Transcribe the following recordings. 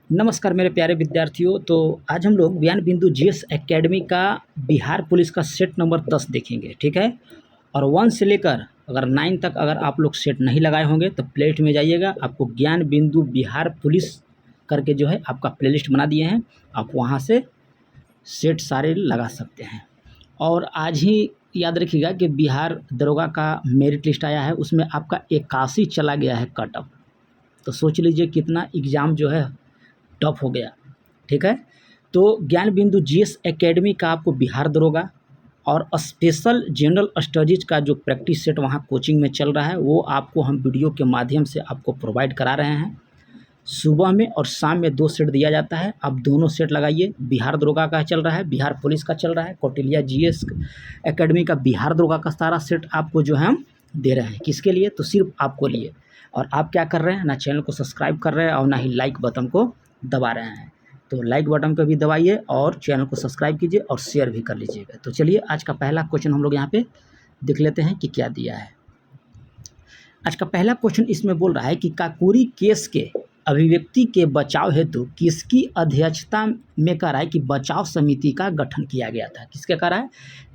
नमस्कार मेरे प्यारे विद्यार्थियों। तो आज हम लोग ज्ञान बिंदु जीएस एकेडमी का बिहार पुलिस का सेट नंबर 10 देखेंगे, ठीक है। और 1 से लेकर अगर 9 तक अगर आप लोग सेट नहीं लगाए होंगे तो प्लेलिस्ट में जाइएगा, आपको ज्ञान बिंदु बिहार पुलिस करके जो है आपका प्लेलिस्ट बना दिए हैं, आप वहाँ से सेट सारे लगा सकते हैं। और आज ही याद रखिएगा कि बिहार दरोगा का मेरिट लिस्ट आया है, उसमें आपका 81 चला गया है कट ऑफ। तो सोच लीजिए कितना एग्ज़ाम जो है टफ हो गया, ठीक है। तो ज्ञान बिंदु जीएस एकेडमी का आपको बिहार दरोगा और स्पेशल जनरल स्टडीज का जो प्रैक्टिस सेट वहाँ कोचिंग में चल रहा है वो आपको हम वीडियो के माध्यम से आपको प्रोवाइड करा रहे हैं। सुबह में और शाम में 2 सेट दिया जाता है, आप दोनों सेट लगाइए। बिहार दरोगा का चल रहा है, बिहार पुलिस का चल रहा है, कौटिल्य जीएस एकेडमी का बिहार दरोगा का सारा सेट आपको जो है हम दे रहे हैं। किसके लिए? तो सिर्फ आपको लिए। और आप क्या कर रहे हैं, ना चैनल को सब्सक्राइब कर रहे हैं और ना ही लाइक बटन को दबा रहे हैं। तो लाइक बटन को भी दबाइए और चैनल को सब्सक्राइब कीजिए और शेयर भी कर लीजिएगा। तो चलिए आज का पहला क्वेश्चन हम लोग यहाँ पे देख लेते हैं कि क्या दिया है। आज का पहला क्वेश्चन इसमें बोल रहा है कि काकोरी केस के अभिव्यक्ति के बचाव हेतु किसकी अध्यक्षता में करा है कि बचाव समिति का गठन किया गया था। किसके करा है?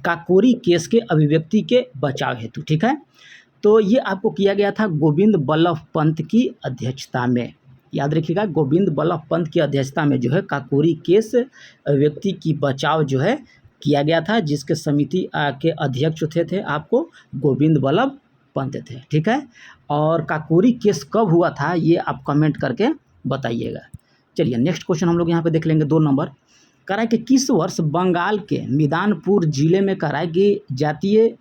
काकोरी केस के अभिव्यक्ति के बचाव हेतु, ठीक है। तो ये आपको किया गया था गोविंद बल्लभ पंत की अध्यक्षता में। याद रखिएगा, गोविंद बल्लभ पंत की अध्यक्षता में जो है काकोरी केस व्यक्ति की बचाव जो है किया गया था, जिसके समिति के अध्यक्ष थे आपको गोविंद बल्लभ पंत थे, ठीक है। और काकोरी केस कब हुआ था ये आप कमेंट करके बताइएगा। चलिए नेक्स्ट क्वेश्चन हम लोग यहाँ पे देख लेंगे। 2 नंबर कह रहा है कि किस वर्ष बंगाल के मिदानपुर जिले में कह रहा है कि जातीय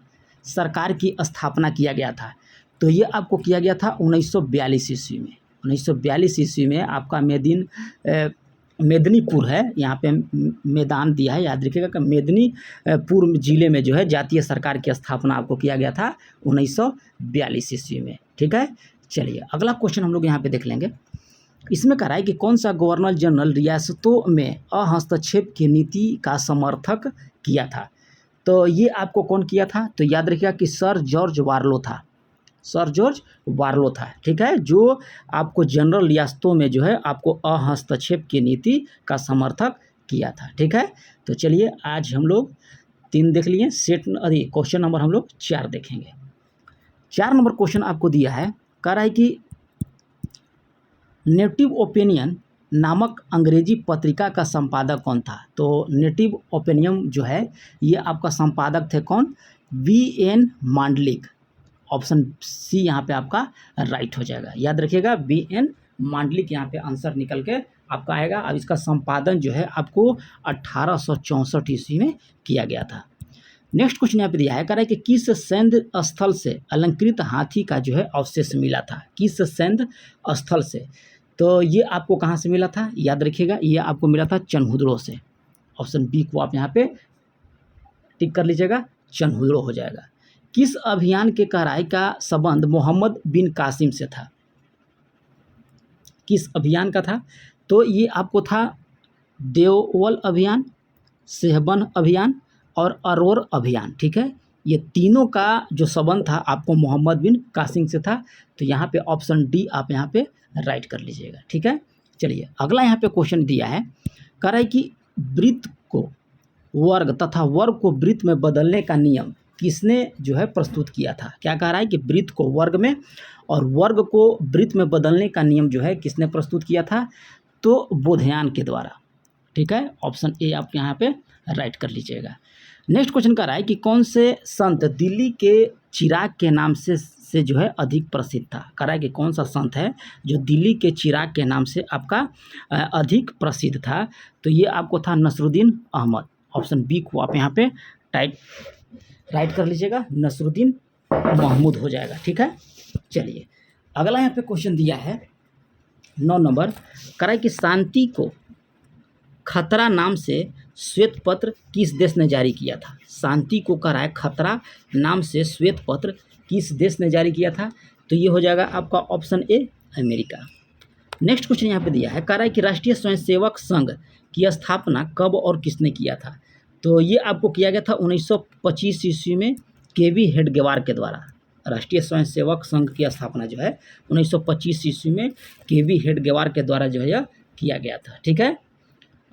सरकार की स्थापना किया गया था। तो ये आपको किया गया था 1942 ईस्वी में। 1942 ईस्वी में आपका मेदिनीपुर है, यहाँ पे मैदान दिया है, याद रखिएगा कि मेदिनीपुर जिले में जो है जातीय सरकार की स्थापना आपको किया गया था 1942 ईस्वी में, ठीक है। चलिए अगला क्वेश्चन हम लोग यहाँ पे देख लेंगे। इसमें कह रहा है कि कौन सा गवर्नर जनरल रियासतों में हस्तक्षेप की नीति का समर्थक किया था। तो ये आपको कौन किया था? तो याद रखिएगा कि सर जॉर्ज वार्लो था, सर जॉर्ज वार्लो था, ठीक है, जो आपको जनरल रियासतों में जो है आपको हस्तक्षेप की नीति का समर्थक किया था, ठीक है। तो चलिए आज हम लोग 3 देख लिए, सेट क्वेश्चन नंबर हम लोग 4 देखेंगे। 4 नंबर क्वेश्चन आपको दिया है, कह रहा है कि नेटिव ओपिनियन नामक अंग्रेजी पत्रिका का संपादक कौन था। तो नेटिव ओपिनियन जो है ये आपका संपादक थे कौन? वी.एन. मांडलिक। ऑप्शन सी यहाँ पे आपका राइट हो जाएगा। याद रखिएगा वी.एन. मांडलिक यहाँ पे आंसर निकल के आपका आएगा। अब इसका संपादन जो है आपको 1864 ईस्वी में किया गया था। नेक्स्ट क्वेश्चन यहाँ पे दिया है, कह रहा है कि किस सैन्य स्थल से अलंकृत हाथी का जो है अवशेष मिला था। किस सैन्य स्थल से? तो ये आपको कहाँ से मिला था? याद रखिएगा ये आपको मिला था चनहुदड़ो से। ऑप्शन बी को आप यहाँ पे टिक कर लीजिएगा, चनहुदड़ो हो जाएगा। किस अभियान के कराई का संबंध मोहम्मद बिन कासिम से था? किस अभियान का था? तो ये आपको था देवल अभियान, सेहबन अभियान और अरोर अभियान, ठीक है। ये तीनों का जो संबंध था आपको मोहम्मद बिन कासिम से था। तो यहाँ पे ऑप्शन डी आप यहाँ पे राइट कर लीजिएगा, ठीक है। चलिए अगला यहाँ पे क्वेश्चन दिया है, कह रहा है कि वृत्त को वर्ग तथा वर्ग को वृत्त में बदलने का नियम किसने जो है प्रस्तुत किया था। क्या कह रहा है कि वृत्त को वर्ग में और वर्ग को वृत्त में बदलने का नियम जो है किसने प्रस्तुत किया था? तो बोधयान के द्वारा, ठीक है। ऑप्शन ए आप यहाँ पे राइट कर लीजिएगा। नेक्स्ट क्वेश्चन कह रहा है कि कौन से संत दिल्ली के चिराग के नाम से जो है अधिक प्रसिद्ध था। कह रहा है कि कौन सा संत है जो दिल्ली के चिराग के नाम से आपका अधिक प्रसिद्ध था। तो ये आपको था नसरुद्दीन अहमद। ऑप्शन बी को आप यहाँ पे राइट कर लीजिएगा, नसरुद्दीन महमूद हो जाएगा, ठीक है। चलिए अगला यहाँ पे क्वेश्चन दिया है 9 नंबर, कह रहा है कि शांति को खतरा नाम से श्वेत पत्र किस देश ने जारी किया था। शांति को कह रहा है खतरा नाम से श्वेत पत्र किस देश ने जारी किया था। तो ये हो जाएगा आपका option A, America. Next question यहाँ पे दिया है, कह रहा है कि राष्ट्रीय स्वयंसेवक संघ की स्थापना कब और किसने किया था। तो ये आपको किया गया था 1925 ईस्वी में के.वी. हेडगेवार के द्वारा। राष्ट्रीय स्वयंसेवक संघ की स्थापना जो है 1925 ईस्वी में के.वी. हेडगेवार के द्वारा जो है किया गया था, ठीक है।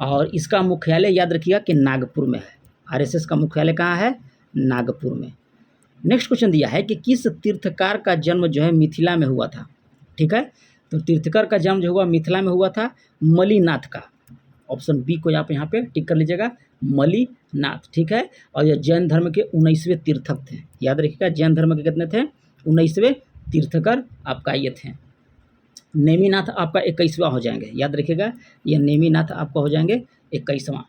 और इसका मुख्यालय याद रखिएगा कि नागपुर में है। आरएसएस का मुख्यालय कहाँ है? नागपुर में। नेक्स्ट क्वेश्चन दिया है कि किस तीर्थकार का जन्म जो है मिथिला में हुआ था, ठीक है। तो तीर्थकर का जन्म जो हुआ मिथिला में हुआ था मलिनाथ का। ऑप्शन बी को आप यहाँ पे टिक कर लीजिएगा, मलिनाथ, ठीक है। और ये जैन धर्म के 19वें तीर्थक थे, याद रखिएगा। जैन धर्म के कितने थे? 19वें तीर्थकर आपका ये थे। नेमिनाथ आपका 21वां हो जाएंगे, याद रखिएगा। ये नेमिनाथ आपका हो जाएंगे 21वां।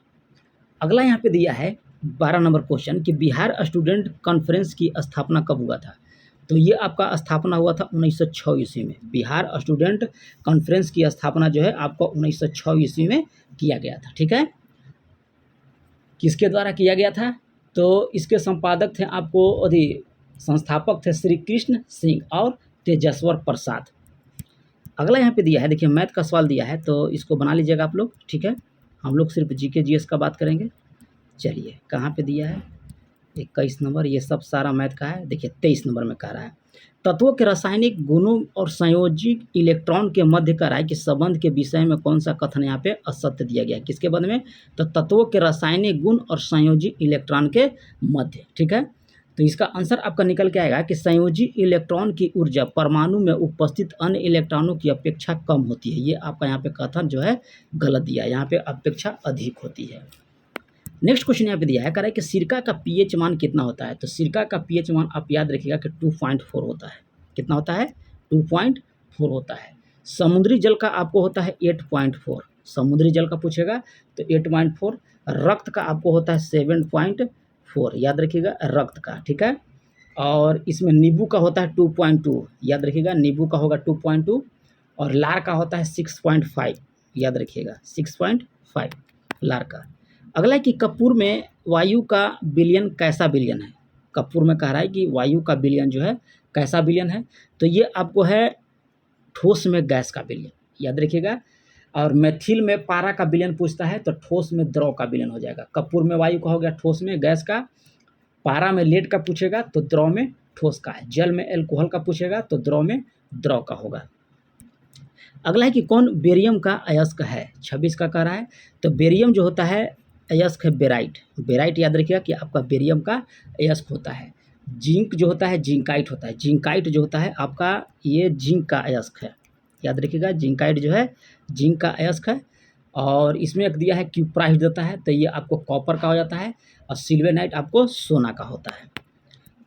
अगला यहाँ पे दिया है 12 नंबर क्वेश्चन कि बिहार स्टूडेंट कॉन्फ्रेंस की स्थापना कब हुआ था। तो ये आपका स्थापना हुआ था 1906 ईस्वी में। बिहार स्टूडेंट कॉन्फ्रेंस की स्थापना जो है आपको 1906 ईस्वी में किया गया था, ठीक है। किसके द्वारा किया गया था? तो इसके संपादक थे आपको संस्थापक थे श्री कृष्ण सिंह और तेजस्वर प्रसाद। अगला यहाँ पे दिया है, देखिए मैथ का सवाल दिया है, तो इसको बना लीजिएगा आप लोग, ठीक है। हम लोग सिर्फ जीके जीएस का बात करेंगे। चलिए कहाँ पे दिया है? 21 नंबर, ये सब सारा मैथ का है। देखिए 23 नंबर में कह रहा है तत्वों के रासायनिक गुणों और संयोजित इलेक्ट्रॉन के मध्य का राय के संबंध के विषय में कौन सा कथन यहाँ पे असत्य दिया गया? किसके बंध में? तो तत्वों के रासायनिक गुण और संयोजित इलेक्ट्रॉन के मध्य, ठीक है। तो इसका आंसर आपका निकल के आएगा कि संयोजी इलेक्ट्रॉन की ऊर्जा परमाणु में उपस्थित अन्य इलेक्ट्रॉनों की अपेक्षा कम होती है। ये आपका यहाँ पे कथन जो है गलत दिया है, यहाँ पे अपेक्षा अधिक होती है। नेक्स्ट क्वेश्चन यहाँ पे दिया है, कह रहा है कि सिरका का पीएच मान कितना होता है। तो सिरका का पीएच मान आप याद रखिएगा कि 2.4 होता है। कितना होता है? 2.4 होता है। समुद्री जल का आपको होता है 8.4, समुद्री जल का पूछेगा तो 8.4। रक्त का आपको होता है 7.4, याद रखिएगा रक्त का, ठीक है। और इसमें नींबू का होता है 2.2, याद रखिएगा नींबू का होगा 2.2। और लार का होता है 6.5, याद रखिएगा 6.5 लार का। अगला है कि कपूर में वायु का विलयन कैसा विलयन है। कपूर में कह रहा है कि वायु का विलयन जो है कैसा विलयन है। तो ये आपको है ठोस में गैस का विलयन, याद रखिएगा। और मेथिल में पारा का विलयन पूछता है तो ठोस में द्रव का विलयन हो जाएगा। कपूर में वायु का हो गया ठोस में गैस का, पारा में लेड का पूछेगा तो द्रव में ठोस का है, जल में एल्कोहल का पूछेगा तो द्रव में द्रव का होगा। अगला है कि कौन बेरियम का अयस्क है। 26 का कह रहा है। तो बेरियम जो होता है अयस्क है बेराइट। बेराइट याद रखिएगा कि आपका बेरियम का अयस्क होता है। जिंक जो होता है जिंकाइट होता है। जिंकाइट जो होता है आपका ये जिंक का अयस्क है, याद रखिएगा जिंकाइट जो है जिंक का अयस्क है। और इसमें एक दिया है क्यूप्राइट देता है तो ये आपको कॉपर का हो जाता है। और सिल्वेनाइट आपको सोना का होता है।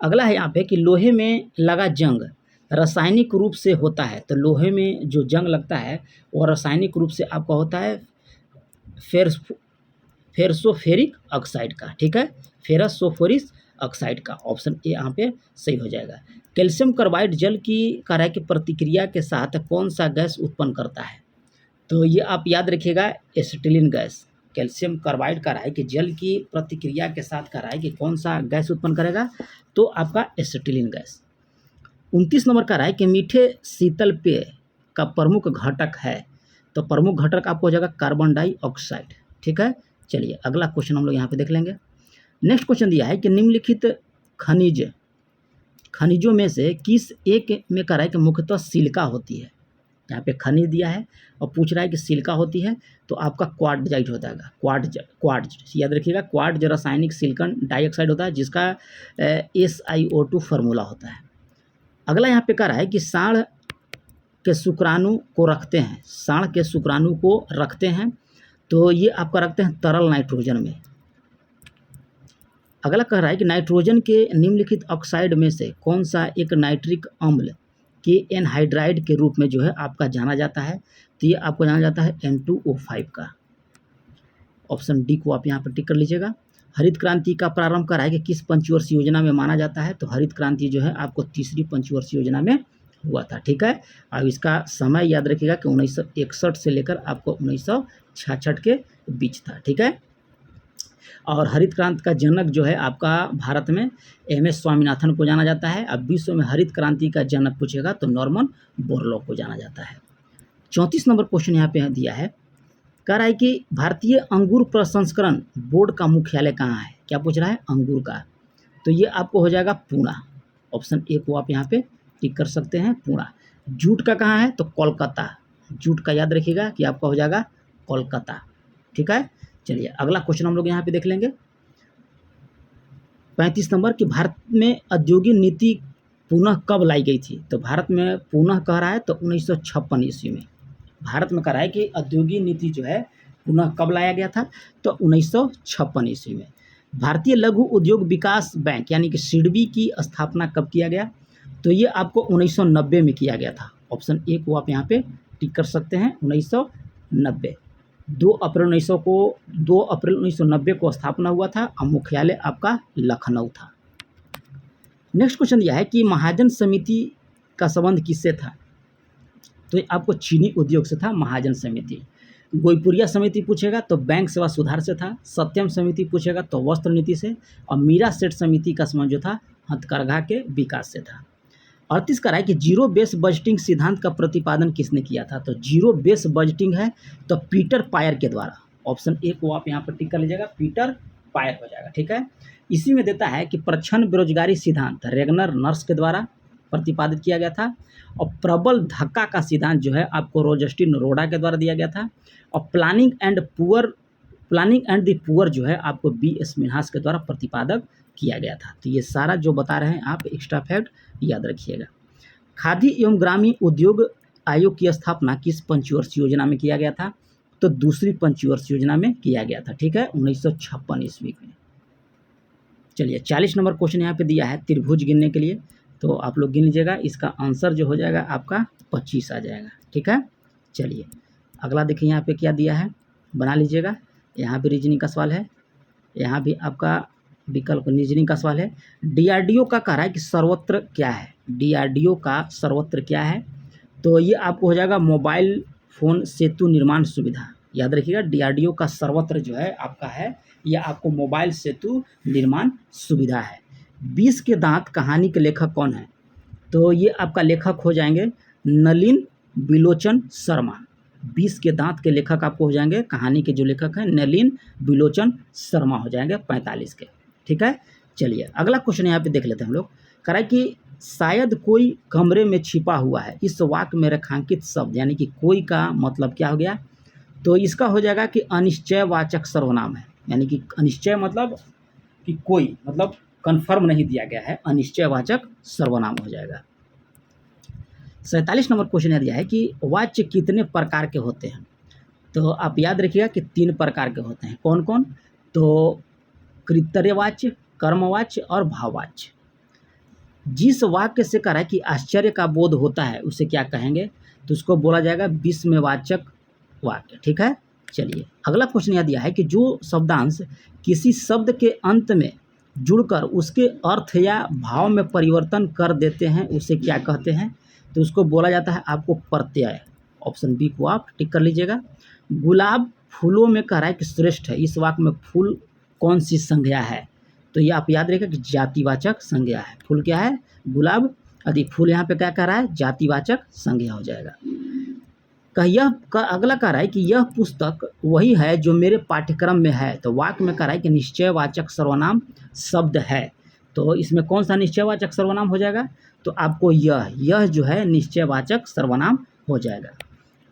अगला है यहाँ पे कि लोहे में लगा जंग रासायनिक रूप से होता है। तो लोहे में जो जंग लगता है वो रासायनिक रूप से आपका होता है फेरसोफेरिक ऑक्साइड का, ठीक है, फेरसोफोरिक ऑक्साइड का। ऑप्शन ए यहाँ पे सही हो जाएगा। कैल्शियम कार्बाइड जल की कार्य की प्रतिक्रिया के साथ कौन सा गैस उत्पन्न करता है। तो ये आप याद रखिएगा एसिटिलीन गैस। कैल्शियम कार्बाइड का रहा है कि जल की प्रतिक्रिया के साथ का रहा है कि कौन सा गैस उत्पन्न करेगा, तो आपका एसिटिलीन गैस। 29 नंबर का रहा है कि मीठे शीतल पेय का प्रमुख घटक है। तो प्रमुख घटक आपको हो जाएगा कार्बन डाइऑक्साइड, ठीक है। चलिए अगला क्वेश्चन हम लोग यहाँ पे देख लेंगे। नेक्स्ट क्वेश्चन दिया है कि निम्नलिखित खनिजों में से किस एक में कह रहा है कि मुख्यतः सिलिका होती है। यहाँ पे खनिज दिया है और पूछ रहा है कि सिलिका होती है, तो आपका क्वार्टजाइट हो जाएगा। क्वार्ट्ज याद रखिएगा, क्वार्ट्ज रासायनिक सिलिकॉन डाइऑक्साइड होता है जिसका SiO2 फार्मूला होता है। अगला यहाँ पे कह रहा है कि साँड़ के शुक्राणु को रखते हैं, साँड़ के शुक्राणु को रखते हैं, तो ये आपका रखते हैं तरल नाइट्रोजन में। अगला कह रहा है कि नाइट्रोजन के निम्नलिखित ऑक्साइड में से कौन सा एक नाइट्रिक अम्ल के एनहाइड्राइड के रूप में जो है आपका जाना जाता है। तो ये आपको जाना जाता है N2O5 का। ऑप्शन डी को आप यहाँ पर टिक कर लीजिएगा। हरित क्रांति का प्रारंभ करा है कि किस पंचवर्षीय योजना में माना जाता है। तो हरित क्रांति जो है आपको तीसरी पंचवर्षीय योजना में हुआ था, ठीक है। अब इसका समय याद रखिएगा कि 1961 से लेकर आपको 1966 के बीच था, ठीक है। और हरित क्रांति का जनक जो है आपका भारत में MS स्वामीनाथन को जाना जाता है। अब विश्व में हरित क्रांति का जनक पूछेगा तो नॉर्मन बोरलॉग को जाना जाता है। 34 नंबर क्वेश्चन यहाँ पे दिया है, कह रहा है कि भारतीय अंगूर प्रसंस्करण बोर्ड का मुख्यालय कहाँ है। क्या पूछ रहा है? अंगूर का। तो ये आपको हो जाएगा पुणे। ऑप्शन ए को आप यहाँ पे टिक कर सकते हैं, पुणे। जूट का कहाँ है? तो कोलकाता। जूट का याद रखिएगा कि आपका हो जाएगा कोलकाता। ठीक है, चलिए अगला क्वेश्चन हम लोग यहाँ पे देख लेंगे 35 नंबर कि भारत में औद्योगिक नीति पुनः कब लाई गई थी। तो भारत में पुनः कह रहा है तो 1956 ईस्वी में भारत में कह रहा है कि औद्योगिक नीति जो है पुनः कब लाया गया था, तो 1956 ईस्वी में। भारतीय लघु उद्योग विकास बैंक यानी कि सिडबी की स्थापना कब किया गया, तो ये आपको 1990 में किया गया था। ऑप्शन ए को आप यहाँ पे टिक कर सकते हैं, 1990। 2 अप्रैल 1990 को स्थापना हुआ था और मुख्यालय आपका लखनऊ था। नेक्स्ट क्वेश्चन यह है कि महाजन समिति का संबंध किससे था, तो ये आपको चीनी उद्योग से था महाजन समिति। गोईपुरिया समिति पूछेगा तो बैंक सेवा सुधार से था। सत्यम समिति पूछेगा तो वस्त्र नीति से। और मीरा सेठ समिति का संबंध जो था हथकरघा के विकास से था। 38 का है कि जीरो बेस बजटिंग सिद्धांत का प्रतिपादन किसने किया था, तो जीरो बेस बजटिंग है तो पीटर पायर के द्वारा। ऑप्शन ए को आप यहाँ पर टिक कर लीजिएगा, पीटर पायर हो जाएगा। ठीक है, इसी में देता है कि प्रच्छन्न बेरोजगारी सिद्धांत रेगनर नर्स के द्वारा प्रतिपादित किया गया था। और प्रबल धक्का का सिद्धांत जो है आपको रोजस्टिन रोडा के द्वारा दिया गया था। और प्लानिंग एंड द पुअर जो है आपको B.S. मिन्हास के द्वारा प्रतिपादक किया गया था। तो ये सारा जो बता रहे हैं आप एक्स्ट्रा फैक्ट याद रखिएगा। खादी एवं ग्रामीण उद्योग आयोग की स्थापना किस पंचवर्षीय योजना में किया गया था, तो दूसरी पंचवर्षीय योजना में किया गया था। ठीक है, 1956 ईस्वी में। चलिए 40 नंबर क्वेश्चन यहाँ पे दिया है त्रिभुज गिनने के लिए, तो आप लोग गिन लीजिएगा। इसका आंसर जो हो जाएगा आपका 25 आ जाएगा। ठीक है, चलिए अगला देखिए यहाँ पे क्या दिया है, बना लीजिएगा। यहाँ भी रीजनिंग का सवाल है, यहाँ भी आपका विकल्प रीजनिंग का सवाल है। DRDO का कह रहा है कि सर्वत्र क्या है, DRDO का सर्वत्र क्या है, तो ये आपको हो जाएगा मोबाइल फ़ोन सेतु निर्माण सुविधा। याद रखिएगा DRDO का सर्वत्र जो है आपका है, यह आपको मोबाइल सेतु निर्माण सुविधा है। 20 के दांत कहानी के लेखक कौन है, तो ये आपका लेखक हो जाएंगे नलिन बिलोचन शर्मा। 20 के दांत के लेखक आपको हो जाएंगे, कहानी के जो लेखक हैं नलिन बिलोचन शर्मा हो जाएंगे 45 के। ठीक है, चलिए अगला क्वेश्चन यहाँ पे देख लेते हैं हम लोग। कह रहा है कि शायद कोई कमरे में छिपा हुआ है, इस वाक्य में रेखांकित शब्द यानी कि कोई का मतलब क्या हो गया, तो इसका हो जाएगा कि अनिश्चयवाचक सर्वनाम है। यानी कि अनिश्चय मतलब कि कोई मतलब कन्फर्म नहीं दिया गया है, अनिश्चयवाचक सर्वनाम हो जाएगा। 47 नंबर क्वेश्चन दिया है कि वाच्य कितने प्रकार के होते हैं, तो आप याद रखिएगा कि 3 प्रकार के होते हैं। कौन कौन, तो कृतर्यवाच्य, कर्मवाच्य और भाववाच्य। जिस वाक्य से कह रहा है कि आश्चर्य का बोध होता है उसे क्या कहेंगे, तो उसको बोला जाएगा विस्मयवाचक वाक्य। ठीक है, चलिए अगला क्वेश्चन यह दिया है कि जो शब्दांश किसी शब्द के अंत में जुड़कर उसके अर्थ या भाव में परिवर्तन कर देते हैं उसे क्या कहते हैं, तो उसको बोला जाता है आपको प्रत्यय। ऑप्शन बी को आप टिक कर लीजिएगा। गुलाब फूलों में कह रहा है कि श्रेष्ठ है, इस वाक्य में फूल कौन सी संज्ञा है, तो ये आप याद रखिएगा कि जातिवाचक संज्ञा है। फूल क्या है, गुलाब। यदि फूल यहाँ पे क्या कह रहा है, जातिवाचक संज्ञा हो जाएगा। अगला कह रहा है कि यह पुस्तक वही है जो मेरे पाठ्यक्रम में है, तो वाक्य में कह रहा है कि निश्चयवाचक सर्वनाम शब्द है, तो इसमें कौन सा निश्चयवाचक सर्वनाम हो जाएगा, तो आपको यह जो है निश्चयवाचक सर्वनाम हो जाएगा।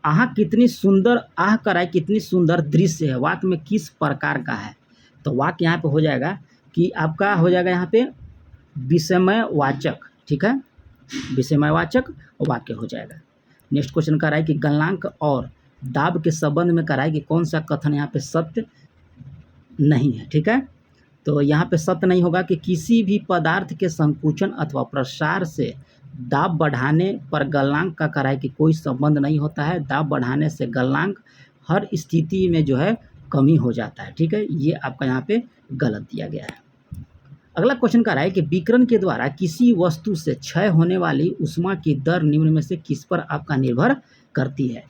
आह कितनी सुंदर, आह कह रहा है कितनी सुंदर दृश्य है, वाक्य में किस प्रकार का है, तो वाक्य यहाँ पे हो जाएगा कि आपका हो जाएगा यहाँ पे विषमयवाचक। ठीक है, विषमयवाचक वाक्य हो जाएगा। नेक्स्ट क्वेश्चन कह रहा है कि गलनांक और दाब के संबंध में कह रहा है कि कौन सा कथन यहाँ पे सत्य नहीं है। ठीक है, तो यहाँ पे सत्य नहीं होगा कि किसी भी पदार्थ के संकुचन अथवा प्रसार से दाब बढ़ाने पर गलनांक का कह रहा है कि कोई संबंध नहीं होता है। दाब बढ़ाने से गलनांक हर स्थिति में जो है कमी हो जाता है। ठीक है, ये आपका यहाँ पे गलत दिया गया है। अगला क्वेश्चन कह रहा है कि विकिरण के द्वारा किसी वस्तु से क्षय होने वाली ऊष्मा की दर निम्न में से किस पर आपका निर्भर करती है,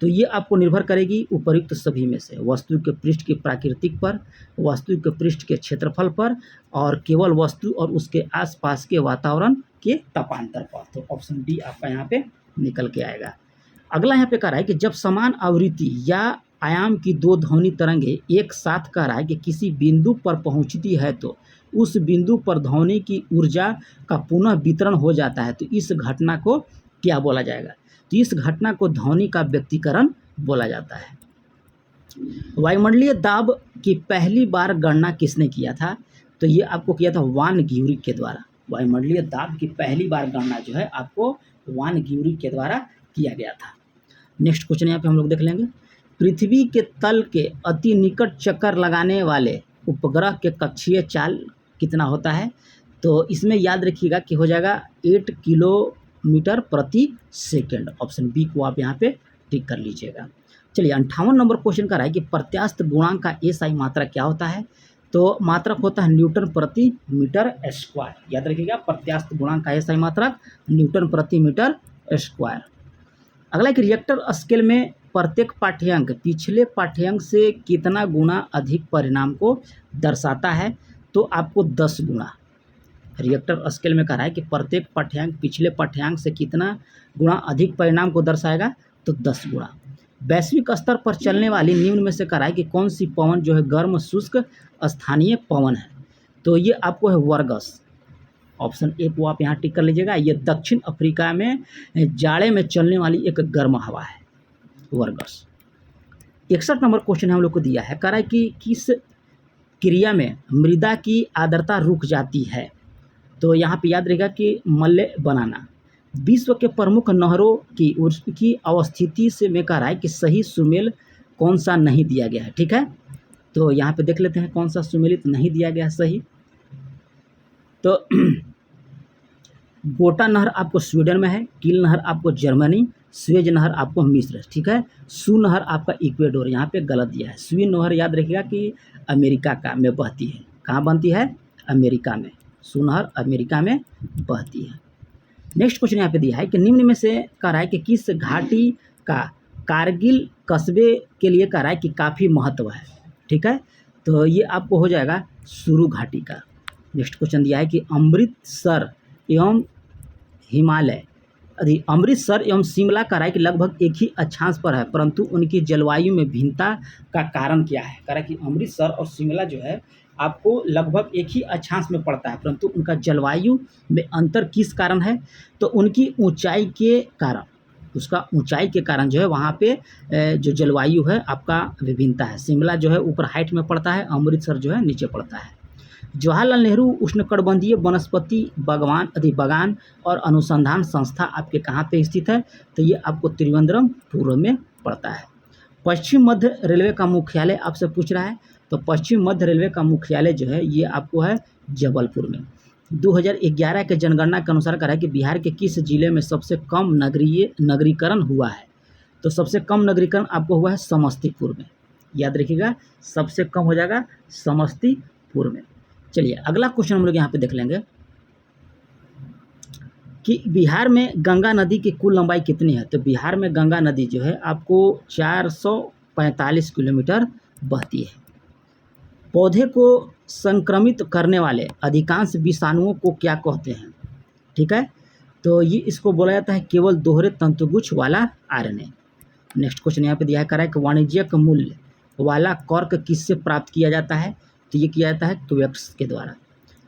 तो ये आपको निर्भर करेगी उपर्युक्त सभी में से, वस्तु के पृष्ठ की प्राकृतिक पर, वस्तु के पृष्ठ के क्षेत्रफल पर, और केवल वस्तु और उसके आसपास के वातावरण के तापांतर पर। तो ऑप्शन डी आपका यहाँ पे निकल के आएगा। अगला यहाँ पे कह रहा है कि जब समान आवृत्ति या आयाम की 2 ध्वनि तरंगे एक साथ कह रहा है कि किसी बिंदु पर पहुँचती है तो उस बिंदु पर ध्वनि की ऊर्जा का पुनः वितरण हो जाता है, तो इस घटना को क्या बोला जाएगा, तो इस घटना को ध्वनि का व्यक्तीकरण बोला जाता है। वायुमंडलीय दाब की पहली बार गणना किसने किया था? तो ये आपको किया था वान ग्यूरी के द्वारा। वायुमंडलीय दाब की पहली बार गणना जो है आपको वान ग्यूरी के द्वारा किया गया था। नेक्स्ट क्वेश्चन यहाँ पे हम लोग देख लेंगे। पृथ्वी के तल के अति निकट चक्कर लगाने वाले उपग्रह के कक्षीय चाल कितना होता है? तो इसमें याद रखिएगा कि हो जाएगा 8 किलोमीटर प्रति सेकेंड। ऑप्शन बी को आप यहाँ पे टिक कर लीजिएगा। चलिए 58 नंबर क्वेश्चन का रहा है कि प्रत्यास्थ गुणांक का एसआई मात्रक क्या होता है? तो मात्रक होता है न्यूटन प्रति मीटर स्क्वायर। याद रखिएगा प्रत्यास्थ गुणांक का एसआई मात्रक न्यूटन प्रति मीटर स्क्वायर। अगला एक रिएक्टर स्केल में प्रत्येक पाठ्यांक पिछले पाठ्यांक से कितना गुना अधिक परिणाम को दर्शाता है? तो आपको 10 गुना। रिएक्टर स्केल में कह रहा है कि प्रत्येक पाठ्यांक पिछले पाठ्यांक से कितना गुना अधिक परिणाम को दर्शाएगा? तो 10 गुना। वैश्विक स्तर पर चलने वाली निम्न में से कह रहा है कि कौन सी पवन जो है गर्म शुष्क स्थानीय पवन है? तो ये आपको है वर्गस। ऑप्शन ए को आप यहाँ टिक कर लीजिएगा। ये दक्षिण अफ्रीका में जाड़े में चलने वाली एक गर्म हवा है, वर्गस। 61 नंबर क्वेश्चन हम लोग को दिया है, कह रहा है कि किस क्रिया में मृदा की आर्द्रता रुक जाती है? तो यहाँ पे याद रहेगा कि मल्ल बनाना। विश्व के प्रमुख नहरों की अवस्थिति से मैं कह रहा है कि सही सुमेल कौन सा नहीं दिया गया है। ठीक है, तो यहाँ पे देख लेते हैं कौन सा सुमेलित नहीं दिया गया है सही। तो गोटा नहर आपको स्वीडन में है, किल नहर आपको जर्मनी, स्वेज नहर आपको मिस्र। ठीक है, सू नहर आपका इक्वेडोर, यहाँ पे गलत दिया है। स्वी नहर याद रखिएगा कि अमेरिका का में बहती है। कहाँ बनती है? अमेरिका में। सू नहर अमेरिका में बहती है। नेक्स्ट क्वेश्चन यहाँ पे दिया है कि निम्न में से कह रहा है कि किस घाटी का कारगिल कस्बे के लिए कह रहा है कि काफ़ी महत्व है? ठीक है, तो ये आपको हो जाएगा सुरू घाटी का। नेक्स्ट क्वेश्चन दिया है कि अमृतसर एवं हिमालय अमृतसर एवं शिमला का राय कि लगभग एक ही अक्षांश पर है, परंतु उनकी जलवायु में भिन्नता का कारण क्या है? कह रहा है कि अमृतसर और शिमला जो है आपको लगभग एक ही अक्षांश में पड़ता है, परंतु उनका जलवायु में अंतर किस कारण है? तो उनकी ऊंचाई के कारण। उसका ऊंचाई के कारण जो है वहाँ पे जो जलवायु है आपका विभिन्नता है। शिमला जो है ऊपर हाइट में पड़ता है, अमृतसर जो है नीचे पड़ता है। जवाहरलाल नेहरू उष्णकटिबंधीय वनस्पति बागान और अनुसंधान संस्था आपके कहाँ पे स्थित है? तो ये आपको त्रिवेंद्रमपुरम में पड़ता है। पश्चिम मध्य रेलवे का मुख्यालय आपसे पूछ रहा है, तो पश्चिम मध्य रेलवे का मुख्यालय जो है ये आपको है जबलपुर में। 2011 के जनगणना के अनुसार कह रहा है कि बिहार के किस जिले में सबसे कम नगरीकरण हुआ है? तो सबसे कम नगरीकरण आपको हुआ है समस्तीपुर में। याद रखिएगा सबसे कम हो जाएगा समस्तीपुर में। चलिए अगला क्वेश्चन हम लोग यहाँ पे देख लेंगे कि बिहार में गंगा नदी की कुल लंबाई कितनी है? तो बिहार में गंगा नदी जो है आपको 445 किलोमीटर बहती है। पौधे को संक्रमित करने वाले अधिकांश विषाणुओं को क्या कहते हैं? ठीक है, तो ये इसको बोला जाता है केवल दोहरे तंतुगुच्छ वाला आरएनए। नेक्स्ट क्वेश्चन यहाँ पे दिया है, कह रहा है कि वाणिज्यिक मूल्य वाला कर्क किससे प्राप्त किया जाता है? तो ये किया जाता है क्वेक्स के द्वारा।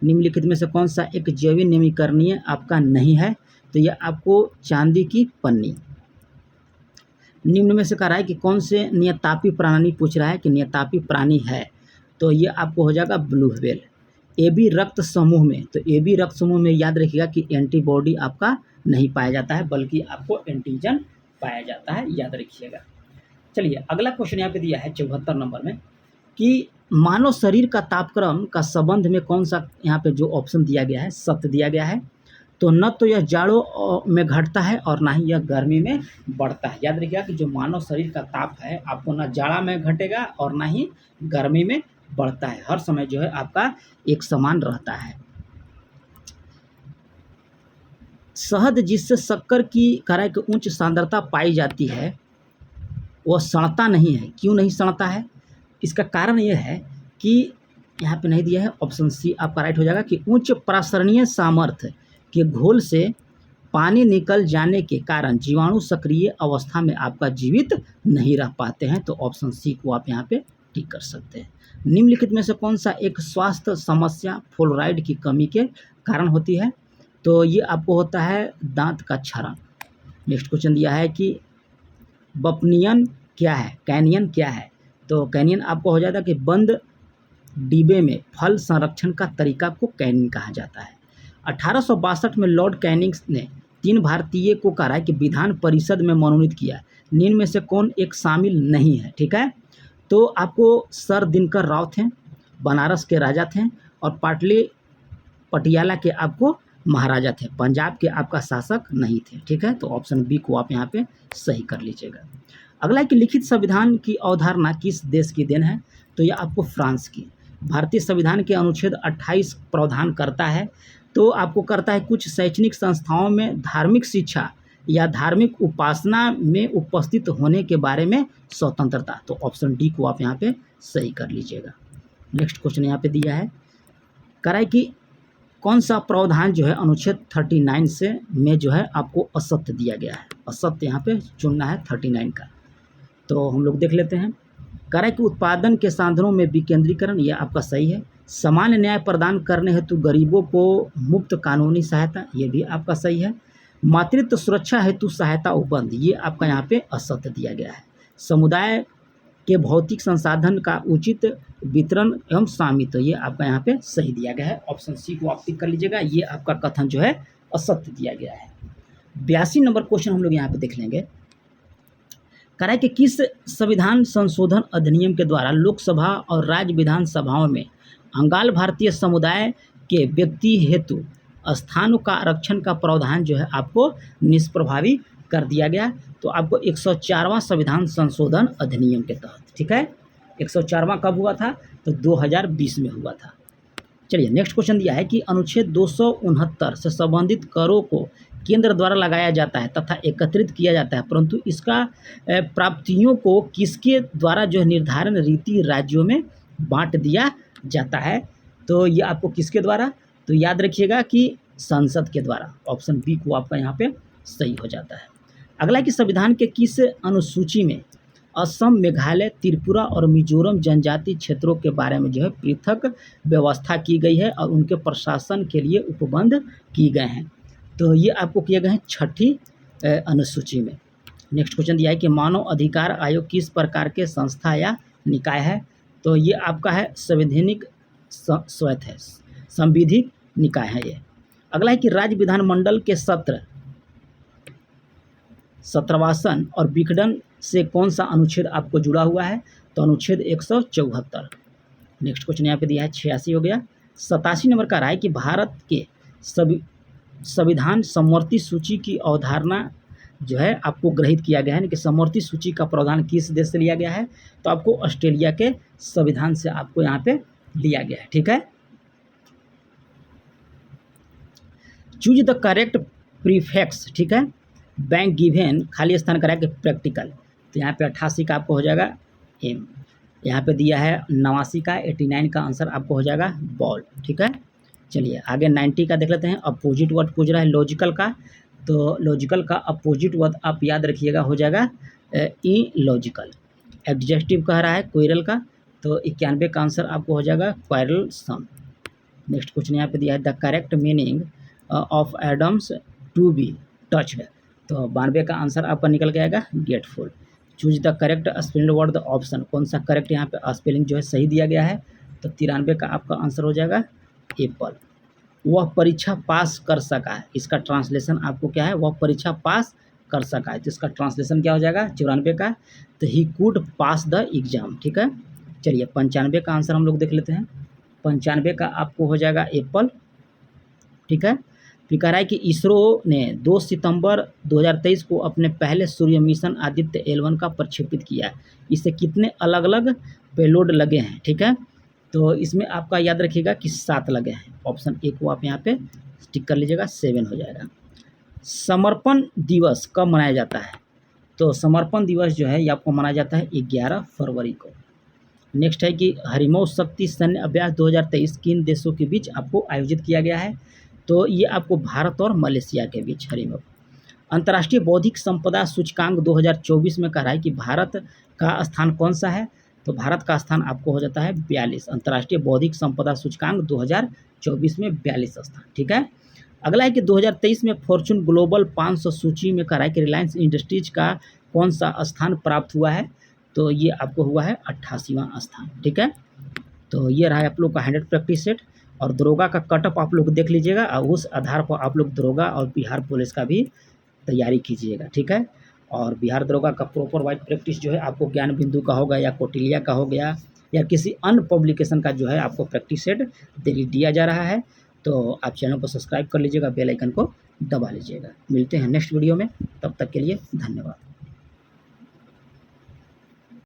निम्नलिखित में से कौन सा एक जैविक नवीकरणीय आपका नहीं है? तो यह आपको चांदी की पन्नी। निम्न में से कह रहा है कि कौन से नियतापी प्राणी पूछ रहा है कि नियतापी प्राणी है? तो ये आपको हो जाएगा ब्लू व्हेल। ए बी रक्त समूह में, तो ए बी रक्त समूह में याद रखिएगा कि एंटीबॉडी आपका नहीं पाया जाता है, बल्कि आपको एंटीजन पाया जाता है, याद रखिएगा। चलिए अगला क्वेश्चन यहाँ पे दिया है 74 नंबर में कि मानव शरीर का तापक्रम का संबंध में कौन सा यहाँ पे जो ऑप्शन दिया गया है सत्य दिया गया है? तो न तो यह जाड़ों में घटता है और ना ही यह गर्मी में बढ़ता है। याद रखिएगा कि जो मानव शरीर का ताप है आपको ना जाड़ा में घटेगा और ना ही गर्मी में बढ़ता है, हर समय जो है आपका एक समान रहता है। शहद जिससे शक्कर की कह की उच्च सांद्रता पाई जाती है वह सड़ता नहीं है। क्यों नहीं सड़ता है? इसका कारण यह है कि यहाँ पे नहीं दिया है, ऑप्शन सी आपका राइट हो जाएगा कि उच्च प्रासरणीय सामर्थ्य के घोल से पानी निकल जाने के कारण जीवाणु सक्रिय अवस्था में आपका जीवित नहीं रह पाते हैं। तो ऑप्शन सी को आप यहाँ पे टिक कर सकते हैं। निम्नलिखित में से कौन सा एक स्वास्थ्य समस्या फ्लोराइड की कमी के कारण होती है? तो ये आपको होता है दांत का क्षरण। नेक्स्ट क्वेश्चन दिया है कि बपनियन क्या है, कैनियन क्या है? तो कैनियन आपको हो जाता है कि बंद डिब्बे में फल संरक्षण का तरीका को कैनिंग कहा जाता है। 1862 में लॉर्ड कैनिंग ने 3 भारतीय को कहा कि विधान परिषद में मनोनीत किया, निम्न में से कौन एक शामिल नहीं है, ठीक है। तो आपको सर दिनकर राव थे, बनारस के राजा थे, और पटियाला के आपको महाराजा थे, पंजाब के आपका शासक नहीं थे, ठीक है। तो ऑप्शन बी को आप यहाँ पे सही कर लीजिएगा। अगला है कि लिखित संविधान की अवधारणा किस देश की देन है, तो यह आपको फ्रांस की। भारतीय संविधान के अनुच्छेद 28 प्रावधान करता है, तो आपको करता है कुछ शैक्षणिक संस्थाओं में धार्मिक शिक्षा या धार्मिक उपासना में उपस्थित होने के बारे में स्वतंत्रता। तो ऑप्शन डी को आप यहाँ पे सही कर लीजिएगा। नेक्स्ट क्वेश्चन यहाँ पे दिया है, कराए कि कौन सा प्रावधान जो है अनुच्छेद 39 से में जो है आपको असत्य दिया गया है। असत्य यहाँ पे चुनना है 39 का। तो हम लोग देख लेते हैं। कराए कि उत्पादन के साधनों में विकेंद्रीकरण, ये आपका सही है। सामान्य न्याय प्रदान करने हेतु गरीबों को मुफ्त कानूनी सहायता, ये भी आपका सही है। मातृत्व सुरक्षा हेतु सहायता उपबंध, ये आपका यहाँ पे असत्य दिया गया है। समुदाय के भौतिक संसाधन का उचित वितरण एवं स्वामित्व, ये आपका यहाँ पे सही दिया गया है। ऑप्शन सी को आप टिक कर लीजिएगा, ये आपका कथन जो है असत्य दिया गया है। 82 नंबर क्वेश्चन हम लोग यहाँ पे देख लेंगे। कराए कि किस संविधान संशोधन अधिनियम के द्वारा लोकसभा और राज्य विधानसभाओं में अंगाल भारतीय समुदाय के व्यक्ति हेतु स्थानों का आरक्षण का प्रावधान जो है आपको निष्प्रभावी कर दिया गया। तो आपको 104वां संविधान संशोधन अधिनियम के तहत, ठीक है। 104वां कब हुआ था, तो 2020 में हुआ था। चलिए नेक्स्ट क्वेश्चन दिया है कि अनुच्छेद 269 से संबंधित करों को केंद्र द्वारा लगाया जाता है तथा एकत्रित किया जाता है, परंतु इसका प्राप्तियों को किसके द्वारा जो है निर्धारण रीति राज्यों में बांट दिया जाता है। तो ये आपको किसके द्वारा, तो याद रखिएगा कि संसद के द्वारा। ऑप्शन बी को आपका यहाँ पे सही हो जाता है। अगला कि संविधान के किस अनुसूची में असम, मेघालय, त्रिपुरा और मिजोरम जनजाति क्षेत्रों के बारे में जो है पृथक व्यवस्था की गई है और उनके प्रशासन के लिए उपबंध किए गए हैं। तो ये आपको किए गए हैं 6ठी अनुसूची में। नेक्स्ट क्वेश्चन दिया है कि मानव अधिकार आयोग किस प्रकार के संस्था या निकाय है। तो ये आपका है संवैधानिक स्वैत है, संविधिक निकाय है ये। अगला है कि राज्य विधानमंडल के सत्र, सत्रवासन और विघटन से कौन सा अनुच्छेद आपको जुड़ा हुआ है, तो अनुच्छेद 174। नेक्स्ट क्वेश्चन यहाँ पे दिया है 86 हो गया। 87 नंबर का रहा है कि भारत के संविधान समवर्ती सूची की अवधारणा जो है आपको ग्रहित किया गया है, यानी कि समवर्ती सूची का प्रावधान किस देश से लिया गया है, तो आपको ऑस्ट्रेलिया के संविधान से आपको यहाँ पे लिया गया है, ठीक है। चूज द करेक्ट प्रीफिक्स, ठीक है। बैंक गिवन खाली स्थान करा के प्रैक्टिकल, तो यहाँ पे 88 का आपको हो जाएगा एम। यहाँ पे दिया है 89 का, 89 का आंसर आपको हो जाएगा बॉल, ठीक है। चलिए आगे 90 का देख लेते हैं। अपोजिट वर्ड पूछ रहा है लॉजिकल का, तो लॉजिकल का अपोजिट वर्ड आप याद रखिएगा हो जाएगा इलॉजिकल। एडजेक्टिव कह रहा है क्वेरल का, तो 91 का आंसर आपको हो जाएगा क्वारलसम। नेक्स्ट क्वेश्चन यहाँ पे दिया है the correct meaning of Adams to be touched, तो 92 का आंसर आपका निकल के आएगा गेटफुल। Choose the correct spelling word the option, कौन सा करेक्ट यहाँ पे स्पेलिंग जो है सही दिया गया है, तो 93 का आपका आंसर हो जाएगा एप्पल। वह परीक्षा पास कर सका है, इसका ट्रांसलेशन आपको क्या है, वह परीक्षा पास कर सका है, तो इसका ट्रांसलेशन क्या हो जाएगा 94 का, तो he could pass the exam, ठीक है। चलिए 95 का आंसर हम लोग देख लेते हैं। 95 का आपको हो जाएगा एप्पल, ठीक है। फिर कह रहा है कि इसरो ने 2 सितंबर 2023 को अपने पहले सूर्य मिशन आदित्य L1 का प्रक्षेपित किया है, इससे कितने अलग अलग पेलोड लगे हैं, ठीक है। तो इसमें आपका याद रखिएगा कि 7 लगे हैं। ऑप्शन ए को आप यहाँ पे टिक कर लीजिएगा, 7 हो जाएगा। समर्पण दिवस कब मनाया जाता है, तो समर्पण दिवस जो है ये आपको मनाया जाता है 11 फरवरी को। नेक्स्ट है कि हरिमोह शक्ति सैन्य अभ्यास 2023 किन देशों के बीच आपको आयोजित किया गया है, तो ये आपको भारत और मलेशिया के बीच हरिमोह। अंतर्राष्ट्रीय बौद्धिक संपदा सूचकांक 2024 में कह रहा है कि भारत का स्थान कौन सा है, तो भारत का स्थान आपको हो जाता है 42। अंतर्राष्ट्रीय बौद्धिक संपदा सूचकांक 2024 में 42 स्थान, ठीक है। अगला है कि 2023 में फॉर्चून ग्लोबल 500 सूची में कह रहा है कि रिलायंस इंडस्ट्रीज का कौन सा स्थान प्राप्त हुआ है, तो ये आपको हुआ है 88वां स्थान। ठीक है, तो ये रहा आप लोग का 100 प्रैक्टिस सेट। और दरोगा का कटअप आप लोग देख लीजिएगा और उस आधार पर आप लोग दरोगा और बिहार पुलिस का भी तैयारी कीजिएगा। ठीक है, और बिहार दरोगा का प्रॉपर वाइज प्रैक्टिस जो है आपको ज्ञान बिंदु का होगा या कौटिल्य का हो गया या किसी अन्य पब्लिकेशन का जो है आपको प्रैक्टिस सेट दिया जा रहा है। तो आप चैनल को सब्सक्राइब कर लीजिएगा, बेल आइकन को दबा लीजिएगा। मिलते हैं नेक्स्ट वीडियो में, तब तक के लिए धन्यवाद।